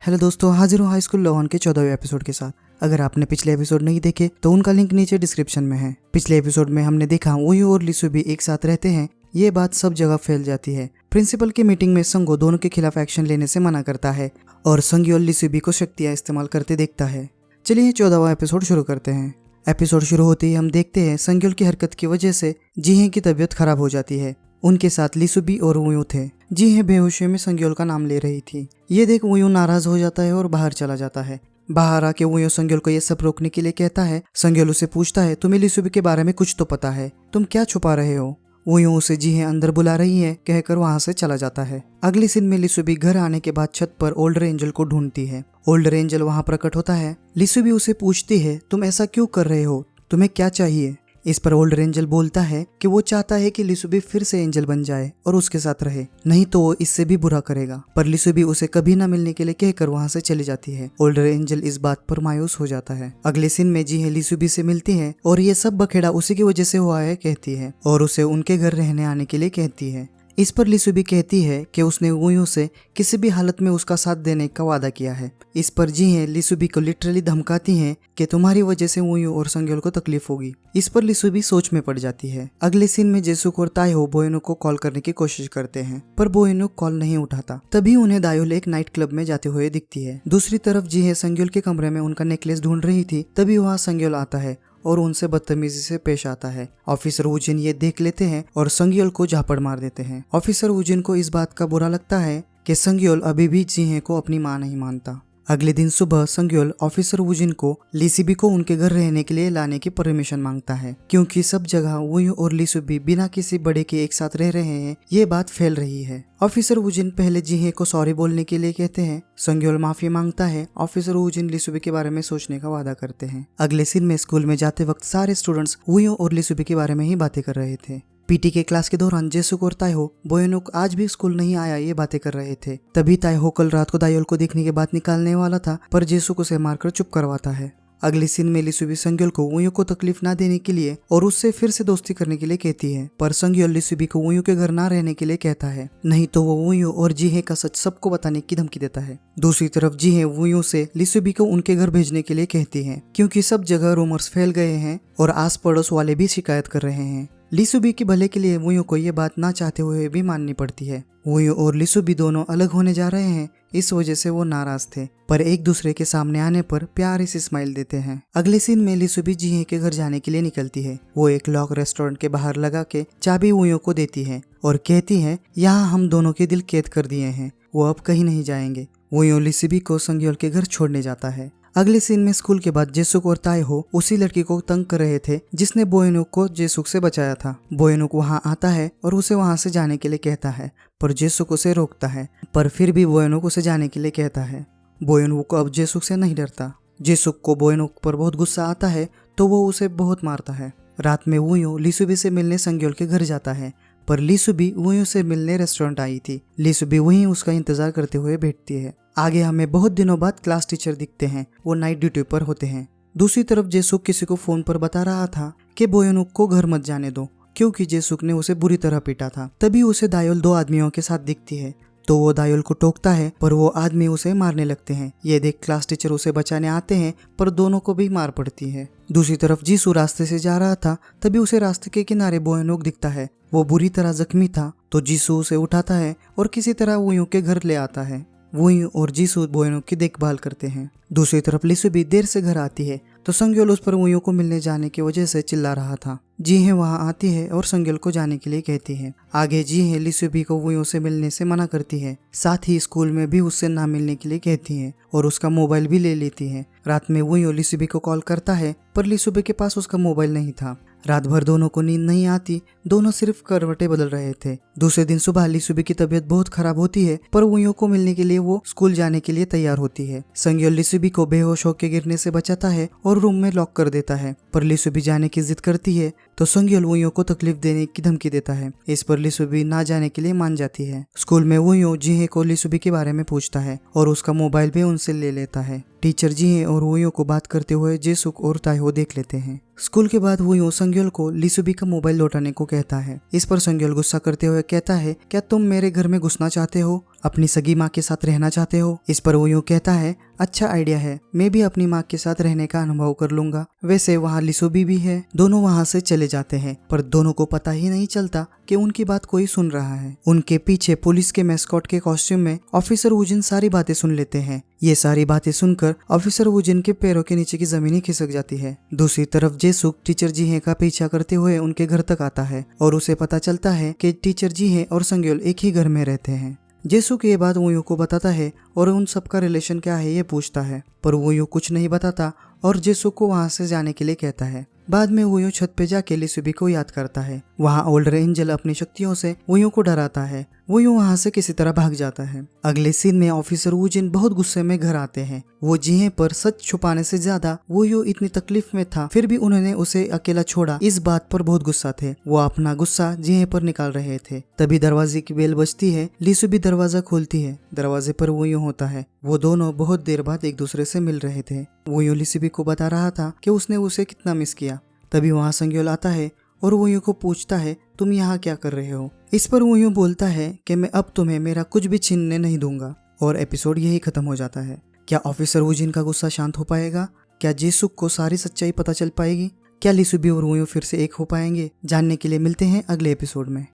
Hello दोस्तों, हाजिर हूँ हाई स्कूल लोहन के 14वें एपिसोड के साथ। अगर आपने पिछले एपिसोड नहीं देखे तो उनका लिंक नीचे डिस्क्रिप्शन में है। पिछले एपिसोड में हमने देखा वोयू और लिसु भी एक साथ रहते हैं। ये बात सब जगह फैल जाती है। प्रिंसिपल की मीटिंग में संगो दोनों के खिलाफ एक्शन लेने से मना करता है और संगी और लिसु को शक्तियाँ इस्तेमाल करते देखता है। चलिए 14वां एपिसोड शुरू करते हैं। एपिसोड शुरू होते ही हम देखते हैं संग्योल की हरकत की वजह से जीहे की तबीयत खराब हो जाती है। उनके साथ लिसुबी और वोयू थे। जीहे बेहोशी में संग्योल का नाम ले रही थी। ये देख वोयू नाराज हो जाता है और बाहर चला जाता है। बाहर आके वोयू संग्योल को ये सब रोकने के लिए कहता है। संग्योल उसे पूछता है, तुम्हें लिसुबी के बारे में कुछ तो पता है, तुम क्या छुपा रहे हो? वोयू उसे जीहे अंदर बुला रही है कहकर वहां से चला जाता है। अगले सीन में लिसुबी घर आने के बाद छत पर ओल्डर एंजल को ढूंढती है। ओल्डर एंजल वहां प्रकट होता है। लिसुबी उसे पूछती है, तुम ऐसा क्यों कर रहे हो, तुम्हें क्या चाहिए? इस पर ओल्डर एंजल बोलता है कि वो चाहता है कि लिसुबी फिर से एंजल बन जाए और उसके साथ रहे, नहीं तो वो इससे भी बुरा करेगा। पर लिसुबी उसे कभी ना मिलने के लिए कहकर वहां से चली जाती है। ओल्डर एंजल इस बात पर मायूस हो जाता है। अगले सीन में जीहे लिसुबी से मिलती है और ये सब बखेड़ा उसी की वजह से हुआ है कहती है और उसे उनके घर रहने आने के लिए कहती है। इस पर लिसुबी कहती है कि उसने वोयू से किसी भी हालत में उसका साथ देने का वादा किया है। इस पर जीहे लिसुबी को लिटरली धमकाती हैं कि तुम्हारी वजह से वोयू और संग्योल को तकलीफ होगी। इस पर लिसुबी सोच में पड़ जाती है। अगले सीन में जेसुक और ताइहो बोयनो को कॉल करने की कोशिश करते हैं पर बोयनो कॉल नहीं उठाता। तभी उन्हें दायोल एक नाइट क्लब में जाते हुए दिखती है। दूसरी तरफ जीहे संग्योल के कमरे में उनका नेकलेस ढूंढ रही थी। तभी वहाँ संग्योल आता है और उनसे बदतमीजी से पेश आता है। ऑफिसर वुजिन ये देख लेते हैं और संग्योल को झापड़ मार देते हैं। ऑफिसर वुजिन को इस बात का बुरा लगता है कि संग्योल अभी भी जीहे को अपनी मां नहीं मानता। अगले दिन सुबह संग्योल ऑफिसर वुजिन को लिसुबी को उनके घर रहने के लिए लाने की परमिशन मांगता है, क्योंकि सब जगह वोयू और लिसुबी बिना किसी बड़े के एक साथ रह रहे हैं, ये बात फैल रही है। ऑफिसर वुजिन पहले जीहे को सॉरी बोलने के लिए कहते हैं। संग्योल माफी मांगता है। ऑफिसर वुजिन लिसुबी के बारे में सोचने का वादा करते हैं। अगले सीन में स्कूल में जाते वक्त सारे स्टूडेंट्स वोयू और लिसुबी के बारे में ही बातें कर रहे थे। पीटी के क्लास के दौरान जेसुक और ताइहो बोयनो आज भी स्कूल नहीं आया ये बातें कर रहे थे। तभी ताइहो कल रात को दायोल को देखने के बाद निकालने वाला था पर जेसुक उसे मारकर चुप करवाता है। अगले सीन में लिसुबी संग्योल को वोयू को तकलीफ ना देने के लिए और उससे फिर से दोस्ती करने के लिए कहती है, पर संग्योल लिसुबी को वोयू के घर ना रहने के लिए कहता है, नहीं तो वो वोयू और जीहे का सच सबको बताने की धमकी देता है। दूसरी तरफ जीहे वोयू से लिसुबी को उनके घर भेजने के लिए कहती है, क्योंकि सब जगह रूमर्स फैल गए हैं और आस पड़ोस वाले भी शिकायत कर रहे हैं। लिसुबी के भले के लिए वोयू को ये बात ना चाहते हुए भी माननी पड़ती है। वोयू और लिसुबी दोनों अलग होने जा रहे हैं, इस वजह से वो नाराज थे, पर एक दूसरे के सामने आने पर प्यारी सी स्माइल देते हैं। अगले सीन में लिसुबी जीहे के घर जाने के लिए निकलती है। वो एक लॉक रेस्टोरेंट के बाहर लगा के चाबी वोयू को देती है और कहती है, यहाँ हम दोनों के दिल कैद कर दिए हैं, वो अब कहीं नहीं जाएंगे। वोयू लिसुबी को संग्योल के घर छोड़ने जाता है। अगले सीन में स्कूल के बाद जेसुक और ताइहो उसी लड़की को तंग कर रहे थे जिसने बोयनुक को जेसुक से बचाया था। बोयनुक वहां आता है और उसे वहां से जाने के लिए कहता है, पर जेसुक उसे रोकता है, पर फिर भी बोयनुक उसे जाने के लिए कहता है। बोयनुक को अब जेसुक से नहीं डरता। जेसुक को बोयनुक पर बहुत गुस्सा आता है तो वो उसे बहुत मारता है। रात में वोयू लिसुबी से मिलने संग्योल के घर जाता है, पर लिसुबी वोयू से मिलने रेस्टोरेंट आई थी। लिसुबी वहीं उसका इंतजार करते हुए बैठती है। आगे हमें बहुत दिनों बाद क्लास टीचर दिखते हैं। वो नाइट ड्यूटी पर होते हैं। दूसरी तरफ जेसुक किसी को फोन पर बता रहा था कि बोयनुक को घर मत जाने दो, क्योंकि जेसुक ने उसे बुरी तरह पीटा था। तभी उसे दायोल दो आदमियों के साथ दिखती है तो वो दायोल को टोकता है, पर वो आदमी उसे मारने लगते हैं। ये देख क्लास टीचर उसे बचाने आते हैं, पर दोनों को भी मार पड़ती है। दूसरी तरफ जीसू रास्ते से जा रहा था। तभी उसे रास्ते के किनारे बोयनुक दिखता है। वो बुरी तरह जख्मी था तो जीसू उसे उठाता है और किसी तरह वोयू के घर ले आता है। वोयू और जीसू बोयनुक की देखभाल करते हैं। दूसरी तरफ लिसुबी देर से घर आती है तो संग्योल उस पर वोयू को मिलने जाने की वजह से चिल्ला रहा था। जीहे वहां आती है और संग्योल को जाने के लिए कहती है। आगे जीहे लिसुबी को वोयू से मिलने से मना करती है, साथ ही स्कूल में भी उससे ना मिलने के लिए कहती है और उसका मोबाइल भी ले लेती है। रात में वोयू लिसुबी को कॉल करता है, पर लिसुबी के पास उसका मोबाइल नहीं था। रात भर दोनों को नींद नहीं आती, दोनों सिर्फ करवटें बदल रहे थे। दूसरे दिन सुबह लिसुबी की तबीयत बहुत खराब होती है, पर वोयू को मिलने के लिए वो स्कूल जाने के लिए तैयार होती है। संग्योल लिसुबी को बेहोश होकर गिरने से बचाता है और रूम में लॉक कर देता है, पर लिसुबी जाने की जिद करती है तो संग्योल वोयू को तकलीफ देने की धमकी देता है। इस पर लिसुबी ना जाने के लिए मान जाती है। स्कूल में वोयू जीहे को लिसुबी के बारे में पूछता है और उसका मोबाइल भी उनसे ले लेता है। टीचर जीहे और वोयू को बात करते हुए जेसुक और ताइहो देख लेते हैं। स्कूल के बाद वोयू संग्योल को लिसुबी का मोबाइल लौटाने को कहता है। इस पर संग्योल गुस्सा करते हुए कहता है, क्या तुम मेरे घर में घुसना चाहते हो? अपनी सगी माँ के साथ रहना चाहते हो? इस पर वो यूं कहता है, अच्छा आइडिया है, मैं भी अपनी माँ के साथ रहने का अनुभव कर लूंगा। वैसे वहाँ लिसुबी भी है। दोनों वहाँ से चले जाते हैं, पर दोनों को पता ही नहीं चलता कि उनकी बात कोई सुन रहा है। उनके पीछे पुलिस के मैस्कॉट के कॉस्ट्यूम में ऑफिसर वुजिन सारी बातें सुन लेते हैं। ये सारी बातें सुनकर ऑफिसर वुजिन के पैरों के नीचे की जमीन ही खिसक जाती है। दूसरी तरफ जेसुक टीचर जीहे का पीछा करते हुए उनके घर तक आता है और उसे पता चलता है कि टीचर जीहे और संग्योल एक ही घर में रहते हैं। जेसुक ये बात वोयो को बताता है और उन सबका रिलेशन क्या है ये पूछता है, पर वोयो कुछ नहीं बताता और जेसुक को वहां से जाने के लिए कहता है। बाद में वोयो छत पे जाके लिसुबी को याद करता है। वहाँ ओल्डर एंजल अपनी शक्तियों से वोयो को डराता है। वोयो वहाँ से किसी तरह भाग जाता है। अगले सीन में ऑफिसर वुजिन बहुत गुस्से में घर आते हैं। वो जीहे पर सच छुपाने से ज्यादा वोयो इतनी तकलीफ में था फिर भी उन्होंने उसे अकेला छोड़ा, इस बात पर बहुत गुस्सा थे। वो अपना गुस्सा जीहे पर निकाल रहे थे। तभी दरवाजे की बेल बजती है। लिसुबी दरवाजा खोलती है। दरवाजे पर वोयो होता है। वो दोनों बहुत देर बाद एक दूसरे से मिल रहे थे। वोयो लिसुबी को बता रहा था कि उसने उसे कितना मिस किया। तभी वहाँ संग्योल आता है और वोयो को पूछता है, तुम यहाँ क्या कर रहे हो? इस पर वोयो बोलता है कि मैं अब तुम्हें मेरा कुछ भी छीनने नहीं दूंगा। और एपिसोड यही खत्म हो जाता है। क्या ऑफिसर वुजिन का गुस्सा शांत हो पाएगा? क्या जेसुक को सारी सच्चाई पता चल पाएगी? क्या लिसुबी और वोयो फिर से एक हो पाएंगे? जानने के लिए मिलते हैं अगले एपिसोड में।